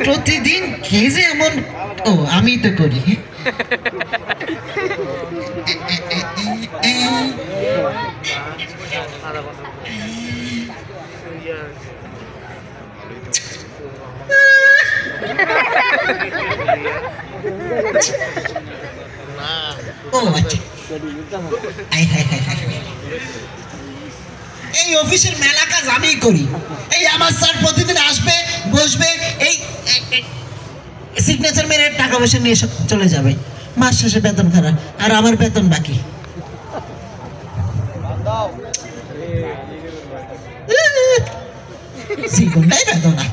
প্রতিদিন কে যে এমন, ও আমি তো করি। ও আচ্ছা, এই অফিসের মেলা কাজ আমি করি। এই আমার স্যার প্রতিদিন আসবে, বসবে, এই সিগনেচার মেরে টাকা পয়সা নিয়ে চলে যাবে। মাস শেষে বেতন খারাপ, আর আমার বেতন বাকি। জীবনটাই বেদনা।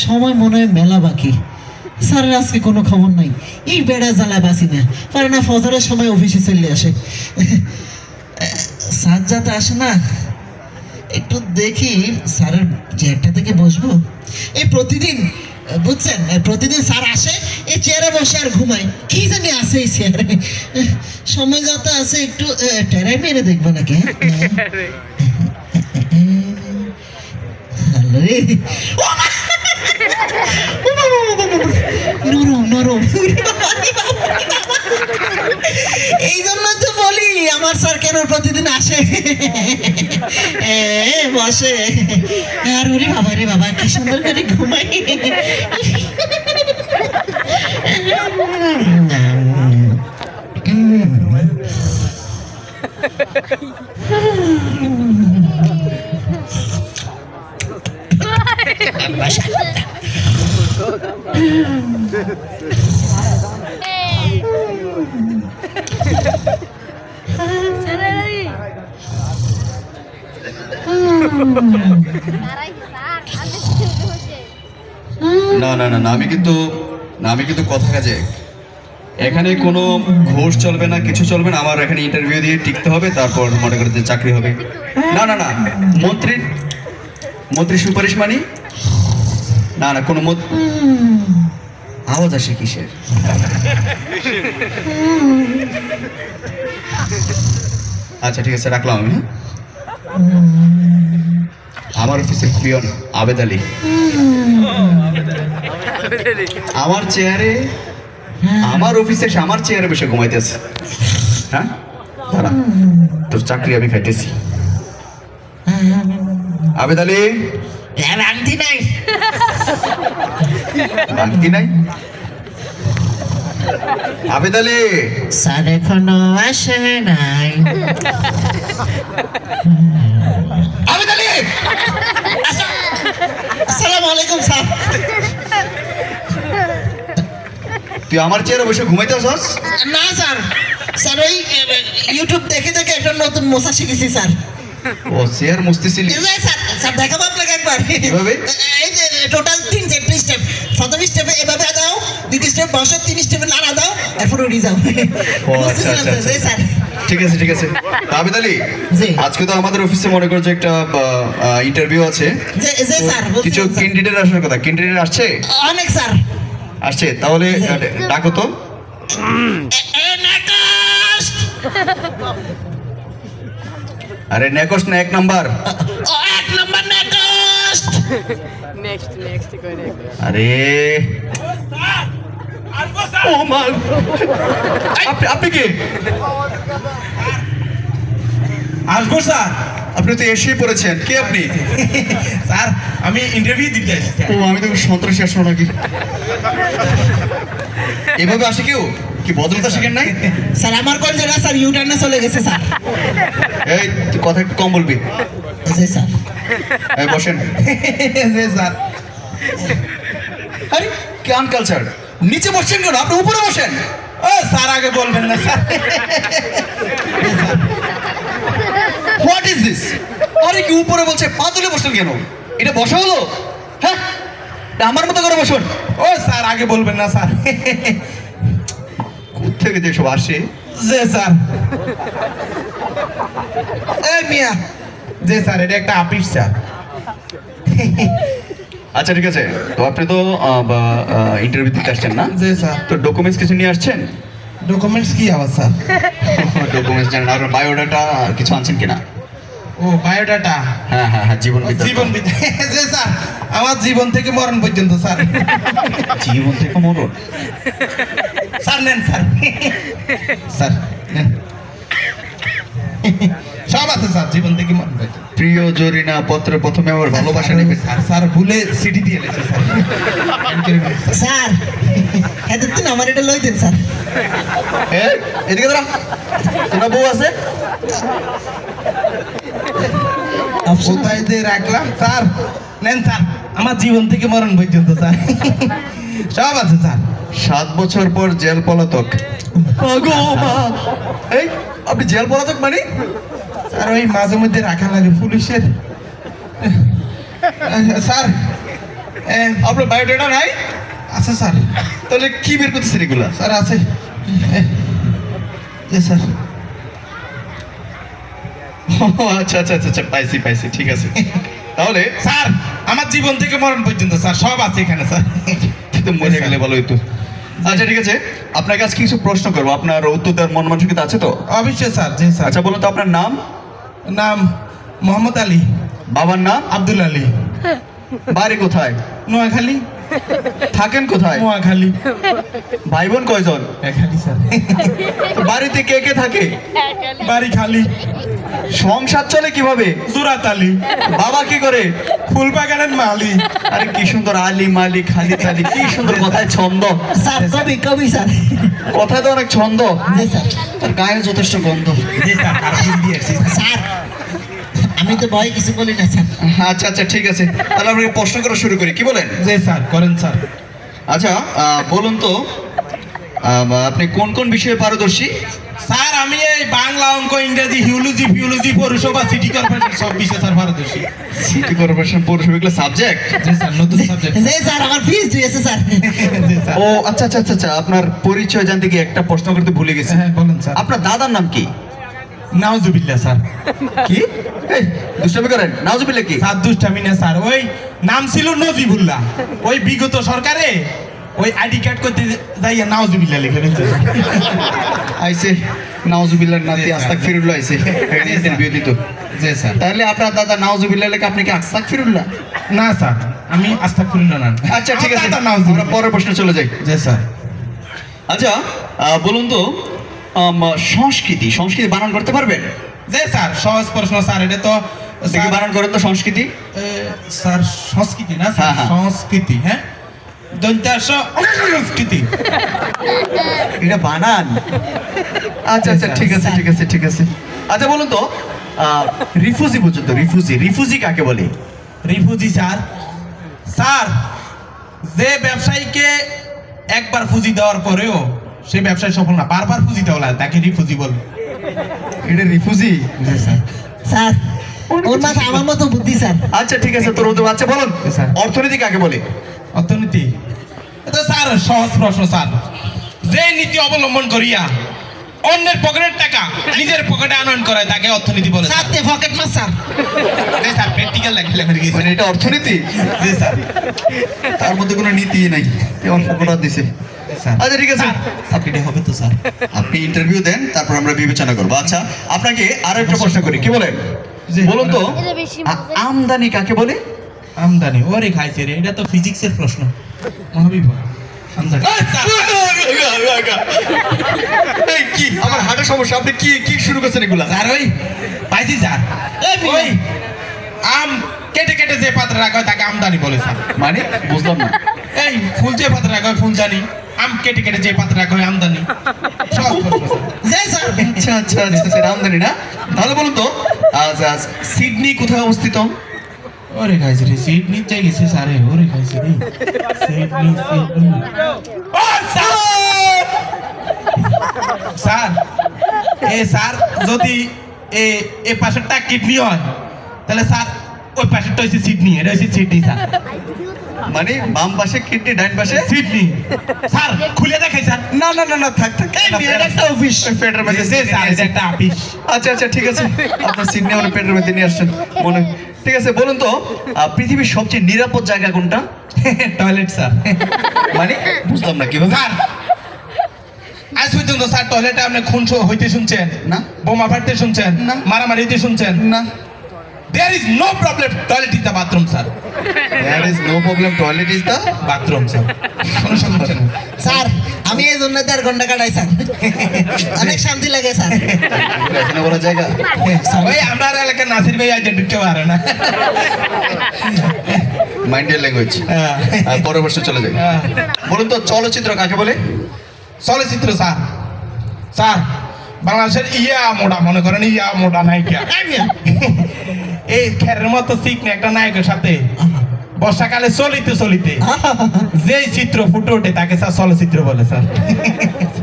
সময় মনে হয় মেলা বাকি। স্যারের আজকে কোনো খবর নাই। এই বেড়া জ্বালা বাসি না পারে না, ফজরের সময় অফিসে চলে আসে। স্যার যাতে আসে না, একটু দেখি স্যারের চেয়ারটা থেকে বসবো। এই প্রতিদিন বুঝছেন, প্রতিদিন স্যার আসে, এই চেয়ারে বসে আর ঘুমায়। কি জানি আছে এই চেয়ারে। সময় যাতে আছে, একটু টেরাই মেরে দেখবো নাকি। নরম নরম। এই জন্য তো বলি আমার স্যার কেন প্রতিদিন আসে, বসে আর ওরে বাবা রে বাবা কি সুন্দর করে ঘুমাই। না না না, আমি কিন্তু কথা কাজে এখানে কোনো ঘোষ চলবে না, কিছু চলবে না। আমার এখানে ইন্টারভিউ দিয়ে টিকতে হবে, তারপর মনে করতে চাকরি হবে। না না না, মন্ত্রী সুপারিশ মানি না না, কোনো আওয়াজ আসে কিসের? আচ্ছা ঠিক আছে, রাখলাম আমি। আমার অফিসের পিয়ন আবেদ আলী আমার চেয়ারে, আমার অফিসে আমার চেয়ারে বসে ঘুমাইতেছে। হ্যাঁ দাঁড়া, তোর চাকরি আমি খাইতেছি। আবেদ আলী, রাখতি নাই, রাখতি নাই। আবেদ আলী, স্যার এখনো আসে নাই। আবেদ আলী, আসসালামু আলাইকুম স্যার। তুই আমার চেয়ারে বসে ঘুমাইতেছস? না স্যার, স্যার ওই ইউটিউব দেখে দেখে একটা নতুন মশা শিখেছি স্যার। ও চেয়ার মুছতেছিলি? স্যার স্যার দেখাবো আপনাকে একবার। কিভাবে? এই যে টোটাল 3 স্টেপ। প্রথম স্টেপে এভাবে দাও, দ্বিতীয় স্টেপ বসে, 3 স্টেপে নাড়া দাও, এরপর উড়ে যাও। ও আচ্ছা আচ্ছা স্যার ঠিক আছে ঠিক আছে। আবেদ আলী, আজকে তো আমাদের অফিসে মনে করছে একটা ইন্টারভিউ আছে। জি স্যার, কিছু ক্যান্ডিডেট আসার কথা। ক্যান্ডিডেট আসছে? অনেক স্যার আসছে, তাহলে ডাকো তো। আরে নেকস্ট না, 1 নাম্বার। 1 number next. নেক্সট কই নেক্সট। আরে ও মা, আপনি কি আসবো স্যার? আপনি তো এসে পড়েছেন। কে আপনি? স্যার আমি ইন্টারভিউ দিতে আসছি। ও আমি তো সন্ত্রাসী আসলো নাকি। এভাবে আসে কেউ? কি ভদ্রতা শিখেন নাই? স্যার আমার কল জায়গা স্যার ইউটার্নে চলে গেছে স্যার। এই তুই কথা একটু কম বলবি। জি স্যার। এই বসেন। জি স্যার। আরে কি আনকালচার, নিচে বসছেন কেন? আপনি উপরে বসেন। ও স্যার আগে বলবেন না স্যার। What is this? আরে কি উপরে বলছে, পা তুলে বসলেন কেন? এটা বসা হলো? হ্যাঁ আমার মতো করে বসুন। ও স্যার আগে বলবেন না স্যার। কোথেকে যে সব আসে। জি স্যার। এই মিয়া। জি স্যার, এটা একটা অফিস স্যার। আচ্ছা ঠিক আছে, তো আপনি তো ইন্টারভিউ দিতে আসছেন না? জি স্যার। তো ডকুমেন্টস কিছু নিয়ে আসছেন? ডকুমেন্টস কি আবার স্যার? ডকুমেন্টস জানেন, আর বায়োডাটা কিছু আনছেন কিনা? ও বায়োডাটা হ্যাঁ হ্যাঁ হ্যাঁ, জীবন বিদ্যা। জীবন বিদ্যা যে স্যার আমার জীবন থেকে মরণ পর্যন্ত স্যার জীবন থেকে মরণ। স্যার নেন স্যার স্যার নেন সব আছে স্যার জীবন থেকে মরণ পর্যন্ত প্রিয় জরিনা পত্রে প্রথমে আমার ভালোবাসা নেবে। স্যার স্যার ভুলে সিডি দিয়ে লেছে স্যার স্যার এতদিন আমার এটা লই দেন স্যার। এদিকে দাঁড়া, তোমার বউ আছে? কোথায় যে রাখলাম স্যার নেন স্যার আমার জীবন থেকে মরণ পর্যন্ত স্যার সব আছে স্যার 7 বছর পর জেল পলাতক। আগো মা, এই আপনি জেল পলাতক মানে? স্যার ওই মাঝে মধ্যে রাখা লাগে পুলিশের স্যার আপনার বায়োডাটা নাই? আছে স্যার তাহলে কি বের করতেছেন এগুলা? স্যার আছে জি স্যার আচ্ছা আচ্ছা আচ্ছা, পাইছি পাইছি, ঠিক আছে। তাহলে স্যার আমার জীবন থেকে মরণ পর্যন্ত স্যার সব আছে এখানে স্যার তো মরে গেলে ভালো হইতো। আচ্ছা ঠিক আছে, আপনার কাছে কিছু প্রশ্ন করবো, আপনার উত্তর দেওয়ার মন মানসিকতা আছে তো? অবশ্যই স্যার জি স্যার আচ্ছা বলুন তো, আপনার নাম? নাম মোহাম্মদ আলী। বাবার নাম? আব্দুল আলী। বাড়ি কোথায়? নোয়াখালী। থাকেন কোথায়? নোয়াখালী। ভাই বোন কয়জন? এখালি স্যার। বাড়িতে কে কে থাকে? বাড়ি খালি। সংসার চলে কিভাবে? জোরাতালি। বাবা কি করে? ফুল বাগানের মালি। আরে কি সুন্দর, আলি মালি খালি তালি, কি সুন্দর কথায় ছন্দ। স্যার কবি কবি স্যার। কথায় তো অনেক ছন্দ। জি স্যার। তার গায়ে যথেষ্ট গন্ধ। জি স্যার আর ফুল দিয়ে আসছি স্যার আমি তো ভয় কিছু বলি না স্যার। আচ্ছা আচ্ছা ঠিক আছে, তাহলে আমরা প্রশ্ন করা শুরু করি, কি বলেন? জি স্যার করেন স্যার। আচ্ছা বলুন তো, আপনি কোন কোন বিষয়ে পারদর্শী? স্যার আমি এই বাংলা অঙ্ক ইংরেজি হিউলজি ফিউলজি পৌরসভা সিটি কর্পোরেশন সব বিষয়ে স্যার পারদর্শী। সিটি কর্পোরেশন পৌরসভা এগুলো সাবজেক্ট? জি স্যার নতুন সাবজেক্ট। জি স্যার আমার ফিস দিয়েছে স্যার। জি স্যার। ও আচ্ছা আচ্ছা আচ্ছা, আপনার পরিচয় জানতে গিয়ে একটা প্রশ্ন করতে ভুলে গেছি। হ্যাঁ বলুন স্যার। আপনার দাদার নাম কি? নাউজুবিল্লাহ স্যার। কি? এই দুষ্টামি করেন, নাউজুবিল্লাহ কি? স্যার দুষ্টামি না স্যার, ওই নাম ছিল নজিবুল্লাহ, ওই বিগত সরকারে ওই আইডি কার্ড করতে যাইয়া নাউজুবিল্লাহ লিখে ফেলছে। আইছে নাউজুবিল্লাহর নাতি জি, স্যার। আস্তাগফিরুল্লাহ আইছে ইন্টারভিউ দিত। জি স্যার। তাহলে আপনার দাদা নাউজুবিল্লাহ লেখা, আপনি কি আস্তাগফিরুল্লাহ? না স্যার আমি আস্তাগফিরুল্লাহ না। আচ্ছা ঠিক আছে, দাদা আমরা নাউজুবিল্লাহ। পরের প্রশ্নে চলে যাই। জি স্যার। আচ্ছা বলুন তো, সংস্কৃতি সংস্কৃতি বানান করতে পারবেন? জি স্যার সহজ প্রশ্ন স্যার, এটা তো দেখি স্যার, বানান করেন তো সংস্কৃতি। স্যার সংস্কৃতি না স্যার, হ্যাঁ, হ্যাঁ। সংস্কৃতি হ্যাঁ দন্তাস সংস্কৃতি। এটা বানান? আচ্ছা আচ্ছা ঠিক আছে ঠিক আছে ঠিক আছে। আচ্ছা বলুন তো, রিফিউজি বুঝুন তো, রিফিউজি রিফিউজি কাকে বলে? রিফিউজি স্যার, স্যার যে ব্যবসায়ীকে একবার পুঁজি দেওয়ার পরেও সে ব্যবসায় সফল না, বারবার পুঁজি দেওয়া লাগে তাকে রিফিউজি বলে। এটা রিফিউজি? স্যার ওর মাথা আমার মতো বুদ্ধি স্যার। আচ্ছা ঠিক আছে, তোর ওদের বাচ্চা বলুন, স্যার। অর্থনীতি কাকে বলে? অর্থনীতি এটা স্যার সহজ প্রশ্ন স্যার, যে নীতি অবলম্বন করিয়া অন্যের পকেটের টাকা নিজের পকেটে আনয়ন করায় তাকে অর্থনীতি বলে। স্যার তে পকেট মার স্যার। জি স্যার প্র্যাকটিক্যাল লাগলে মেরে গেছে। মানে এটা অর্থনীতি? জি স্যার। তার মধ্যে কোনো নীতি নাই, অল্প করা দিছে। স্যার আচ্ছা ঠিক আছে, চাকরিটা হবে তো স্যার? আপনি ইন্টারভিউ দেন, তারপর আমরা বিবেচনা করবো। আচ্ছা আপনাকে আরো একটা প্রশ্ন করি, কি বলেন? জি, বলুন তো, এটা বেশি আমদানি কাকে বলে? আমদানি ওরে খাইছে রে, এটা তো ফিজিক্সের প্রশ্ন মহাবিব। আমদানি এই কি আমার হার্টের সমস্যা, আপনি কি কি শুরু করছেন এগুলা? স্যার ওই পাইছি স্যার, ওই আম কেটে কেটে যে পাত্রে রাখা হয় তাকে আমদানি বলে স্যার। মানে বুঝলাম না। এই ফুল যে পাত্রে রাখা হয় ফুলদানি, আম কেটে কেটে যে পাত্রে রাখা হয় আমদানি। সহজ প্রশ্ন স্যার। জি স্যার। আচ্ছা আচ্ছা আচ্ছা স্যার, আমদানি না? তাহলে বলুন তো, সিডনি কোথায় অবস্থিত? ওরে খাইছে রে, সিট নিচে গেছে স্যার, ওরে খাইছে রে সিডনি সিডনি। ও স্যার, স্যার এ স্যার যদি এ পাশেরটা কিডনি হয় তাহলে স্যার ওই পাশেরটা হচ্ছে সিডনি, এটা হচ্ছে সিডনি স্যার। মানে বাম পাশে কিডনি, ডান পাশে সিডনি স্যার, খুলে দেখাই স্যার। না না না না, থাক থাক, এটা একটা অফিস পেটের মধ্যে জি স্যার, এটা একটা অফিস। আচ্ছা আচ্ছা ঠিক আছে, আপনার সিডনি আমার পেটের মধ্যে নিয়ে আসছেন মনে। ঠিক আছে বলুন তো, পৃথিবীর সবচেয়ে নিরাপদ জায়গা কোনটা? Toilet sir. মানে বুঝলাম না কিভাবে। স্যার আজ পর্যন্ত স্যার টয়লেটে আপনি খুন হইতে শুনছেন? না। বোমা ফাটতে শুনছেন? না। মারামারি হইতে শুনছেন? না। There is no problem. Toilet is the bathroom, sir. There is no problem. Toilet is the Bathroom, sir. কোনো সমস্যা নেই। স্যার আমি এই জন্য 1.5 ঘন্টা কাটাই স্যার অনেক শান্তি লাগে স্যার এখানে বলা জায়গা। ওই আমরা এলাকার নাসির ভাই আজ ঢুকতে পারে না। মাইন্ডের ল্যাঙ্গুয়েজ। পরের প্রশ্ন চলে যাই। বলুন তো চলচ্চিত্র কাকে বলে? চলচ্চিত্র স্যার, স্যার বাংলাদেশের ইয়া মোড়া মনে করেন ইয়া মোড়া নায়িকা এই খেরের মতো চিকনে একটা নায়কের সাথে বর্ষাকালে চলিতে চলিতে যেই চিত্র ফুটে ওঠে তাকে স্যার চলচ্চিত্র বলে স্যার।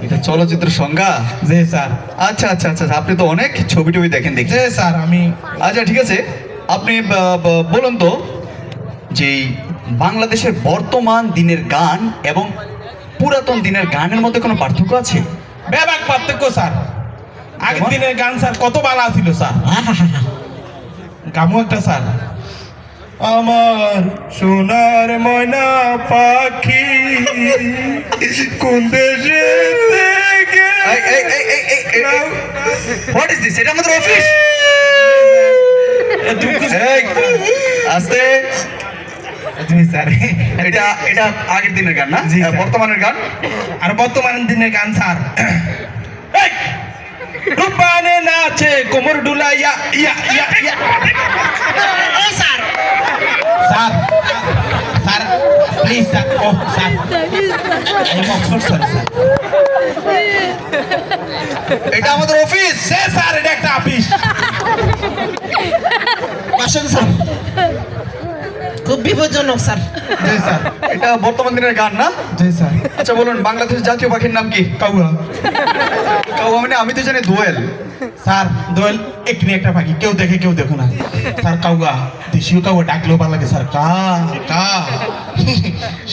এটা চলচ্চিত্র সংজ্ঞা? জি স্যার। আচ্ছা আচ্ছা আচ্ছা, আপনি তো অনেক ছবি টবি দেখেন দেখি। জি স্যার আমি। আচ্ছা ঠিক আছে, আপনি বলুন তো যে বাংলাদেশের বর্তমান দিনের গান এবং পুরাতন দিনের গানের মধ্যে কোনো পার্থক্য আছে? ব্যাপক পার্থক্য স্যার। আগের দিনের গান স্যার কত ভালো ছিল স্যার। গামু একটা স্যার, আমার সোনার ময়না পাখি কোন দেশে হোয়াট ইজ দিস? এটা আমাদের অফিস। আস্তে। স্যার এটা এটা আগের দিনের গান না? জি, স্যার। বর্তমানের গান? আর বর্তমান দিনের গান স্যার, রূপানে নাচে কোমর ডুলাইয়া ইয়া ইয়া ইয়া। Sir sir sir please sir. ও স্যার সরি স্যার। এটা আমাদের অফিস। স্যার এটা একটা অফিস। আসেন স্যার, খুব বিপজ্জনক স্যার। জি স্যার। এটা বর্তমান দিনের গান না? জি স্যার। আচ্ছা বলুন বাংলাদেশের জাতীয় পাখির নাম কি? কাউয়া। কাউয়া মানে? আমি তো জানি দোয়েল। স্যার দোয়েল একনি একটা পাখি, কেউ দেখে কেউ দেখো না স্যার। কাউয়া দেশীয় কাউয়া ডাকলেও ভালো লাগে স্যার, কা কা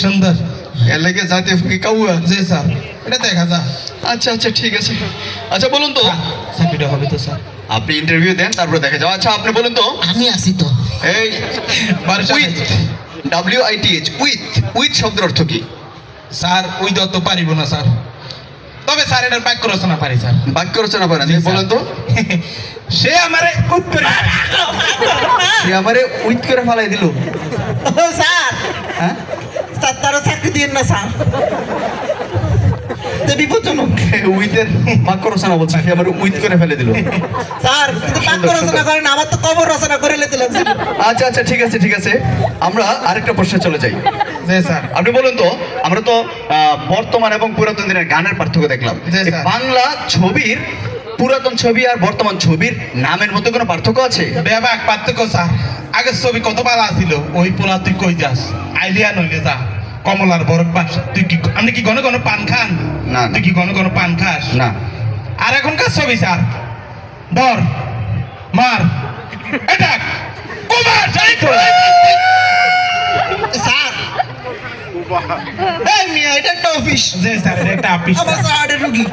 সুন্দর। এর লাগে জাতীয় পাখি কাউয়া। জি স্যার, এটা দেখা যা। আচ্ছা আচ্ছা ঠিক আছে। আচ্ছা বলুন তো, চাকরিটা হবে তো স্যার? আপনি ইন্টারভিউ দেন তারপরে দেখা যাও। আচ্ছা আপনি বলুন তো, আমি আছি তো। এই বারোশো WITH উইথ শব্দের অর্থ কি? স্যার ওই দত্ত পারিব না স্যার, তবে স্যার এটার বাক্য রচনা পারি স্যার। বাক্য রচনা পারেন? জি, স্যার। বলুন তো। সে আমারে সে আমারে উইথ করে ফালাই দিল। ও স্যার, হ্যাঁ স্যার তারও চাকরি দিন না স্যার, তো বিপজ্জনক। উইথের বাক্য রচনা বলছে, সে আমার উইথ করে ফেলে দিল। স্যার কিন্তু বাক্য রচনা করেন, আমার তো কবর রচনা করে লেতে লাগছে। আচ্ছা আচ্ছা ঠিক আছে ঠিক আছে, আমরা আরেকটা প্রশ্নে চলে যাই। জি স্যার। আপনি বলুন তো, আমরা তো বর্তমান এবং পুরাতন দিনের গানের পার্থক্য দেখলাম। জি, এই স্যার। বাংলা ছবির পুরাতন ছবি আর বর্তমান ছবির নামের মধ্যে কোনো পার্থক্য আছে? ব্যাপক পার্থক্য স্যার। আগের ছবি কত ভালো ছিল, ওই পোলা তুই কই যাস, আইলিয়া নইলে যা কমলার বরফ বাস। তুই কি আপনি কি ঘন ঘন পান খান? না। তুই কি ঘন ঘন পান খাস? না। আর এখনকার ছবি স্যার, ধর মার এটা কুমার স্যার এই মিয়া, এটা একটা অফিস। জি স্যার, এটা একটা অফিস। আমার স্যার রুগী।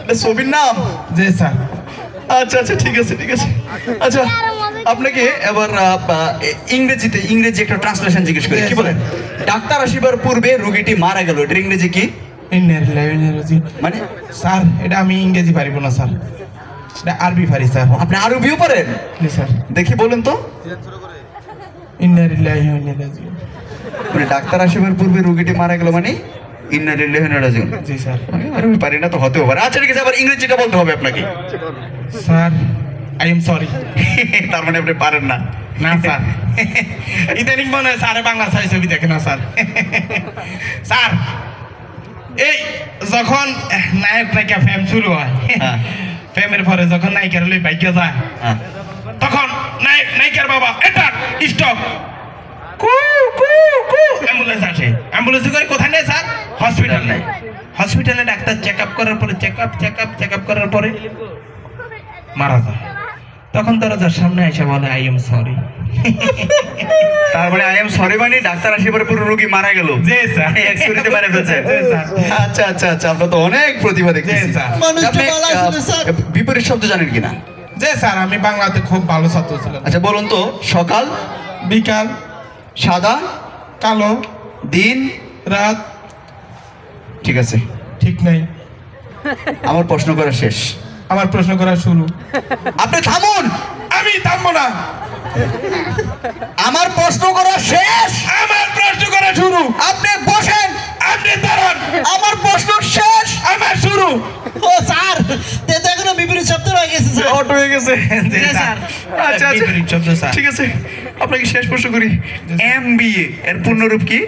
এটা ছবির নাম? জি স্যার। আচ্ছা আচ্ছা ঠিক আছে ঠিক আছে। আচ্ছা আপনাকে এবার ইংরেজি একটা ট্রান্সলেশন জিজ্ঞেস করি, কি বলেন? ডাক্তার আসিবার পূর্বে রোগীটি মারা গেল, এটা ইংরেজি কি মানে স্যার এটা আমি ইংরেজি পারিব না স্যার, এটা আরবি পারি স্যার। আপনি আরবিও পারেন? জি স্যার। দেখি বলুন তো। মানে ডাক্তার আসিবার পূর্বে রোগীটি মারা গেল মানে ইন্না লিল্লাহি ওয়া ইন্না ইলাইহি রাজিউন। জি স্যার। আরবি পারি না তো হতেও পারে। আচ্ছা ঠিক আছে, আবার ইংরেজিটা বলতে হবে আপনাকে। Sir I am sorry. তার মানে আপনি পারেন না? না স্যার, ইদানিং মনে হয় স্যার বাংলা ছবি দেখে না স্যার। স্যার এই যখন নায়ক নায়িকা ফ্যাম শুরু হয়, হ্যাঁ। ফ্যামের পরে যখন নায়িকার লই বাইকে যায়, হ্যাঁ। তখন নায়িকার বাবা এটা স্টপ কু কু কু অ্যাম্বুলেন্স আসে। অ্যাম্বুলেন্সে করে কোথায় নেই স্যার? হসপিটাল নেই। হসপিটালে ডাক্তার চেক আপ করার পরে চেক আপ করার পরে মারা যায়। তখন দরজার সামনে এসে বলে আই এম সরি। তার মানে আই এম সরি মানে ডাক্তার আসিবার পুরো রোগী মারা গেল। জি স্যার। এক ছুরিতে মারা ফেলছেন। জি স্যার। আচ্ছা আচ্ছা আচ্ছা, আপনার তো অনেক প্রতিভা দেখতেছি। জি স্যার। মানুষ আপনি, তো ভালো আছে স্যার। বিপরীত শব্দ জানেন কিনা? জি স্যার, আমি বাংলাতে খুব ভালো ছাত্র ছিলাম। আচ্ছা বলুন তো, সকাল, বিকাল, সাদা, কালো, দিন, রাত। ঠিক আছে, ঠিক নাই। আমার প্রশ্ন করা শেষ। আমার প্রশ্ন করা শুরু। আপনি থামুন। আমি থামবো না। আমার প্রশ্ন করা শেষ। আমার প্রশ্ন করা শুরু। আপনি বসেন। আপনি দাঁড়ান। আমার প্রশ্ন শেষ। আমার শুরু। ও স্যার তে তো এখনো বিপরীত শব্দ রয়ে গেছে স্যার। অটো হয়ে গেছে। জি, স্যার। আচ্ছা আচ্ছা বিপরীত শব্দ, স্যার। ঠিক আছে, আপনাকে শেষ প্রশ্ন করি। MBA এর পূর্ণরূপ কি?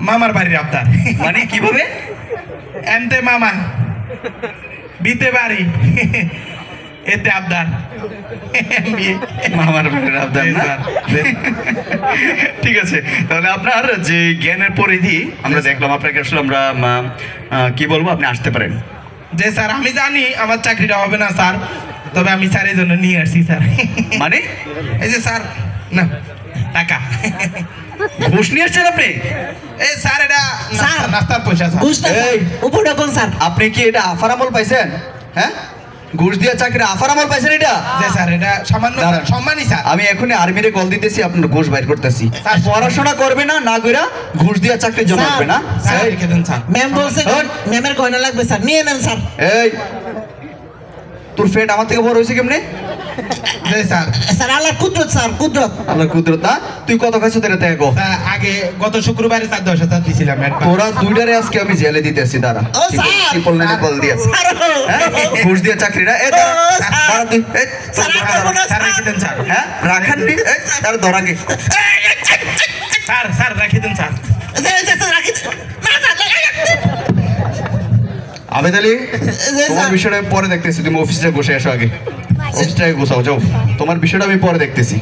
মামার বাড়ির আবদার। মানে কিভাবে? এমতে মামা, বিতে বাড়ি, এতে আবদার। MBA মামার বাড়ির আবদার জি, না? স্যার। ঠিক আছে, তাহলে আপনার যে জ্ঞানের পরিধি আমরা দেখলাম, আপনাকে আসলে আমরা কি বলবো, আপনি আসতে পারেন। যে স্যার আমি জানি আমার চাকরিটা হবে না স্যার, তবে আমি স্যারের জন্য নিয়ে আসছি স্যার। মানে এই যে স্যার, না টাকা। ঘুষ নিয়ে আসছেন আপনি? এই স্যার এটা স্যার। নাস্তার পয়সা স্যার। ঘুষ না এই। উপর ডাকুন স্যার। আপনি কি এটা আফার আমল পাইছেন? হ্যাঁ, ঘুষ দিয়ে চাকরি আফার আমল পাইছেন এটা? যে স্যার এটা সামান্য দাঁড়ান। সম্মানই স্যার। আমি এখনই আর্মিতে কল দিতেছি, আপনার ঘুষ বাইর করতেছি। পড়াশোনা করবে না, না কইরা ঘুষ দিয়ে চাকরির জন্য স্যার। আসবে না? স্যার এই, রেখে দেন স্যার। ম্যাম বলছে ম্যামের গয়না লাগবে স্যার, নিয়ে নেন স্যার। এই তোর ফেট আমার থেকে বড় হয়েছে কেমনে? যে স্যার স্যার আল্লাহ কুদরত স্যার, কুদরত। আল্লাহ কুদরত না? তুই কত খাইছো তেরে দেখো। আগে গত শুক্রবারে স্যার 10,000 দিয়েছিলাম একবার। তোরা দুইটারে আজকে আমি জেলে দিতেছি। দাঁড়া, ও স্যার। ট্রিপল নাইনে কল দিয়েছে। স্যার হ্যাঁ, ঘুষ দিয়ে চাকরি না? এই দাঁড়া, দাঁড়া তুই। এই, স্যার, আর করবো না, স্যার রেখে দেন স্যার। হ্যাঁ, রাখান নি? এই, তার ধরাকে। স্যার স্যার রেখে দেন স্যার। স্যার রাখি না স্যার। আবেদ আলী, জি, তোমার স্যার। বিষয়টা আমি পরে দেখতেছি। তুমি অফিসে বসে আসো আগে। অফিসটাকে গোছাও, যাও। তোমার বিষয়টা আমি পরে দেখতেছি।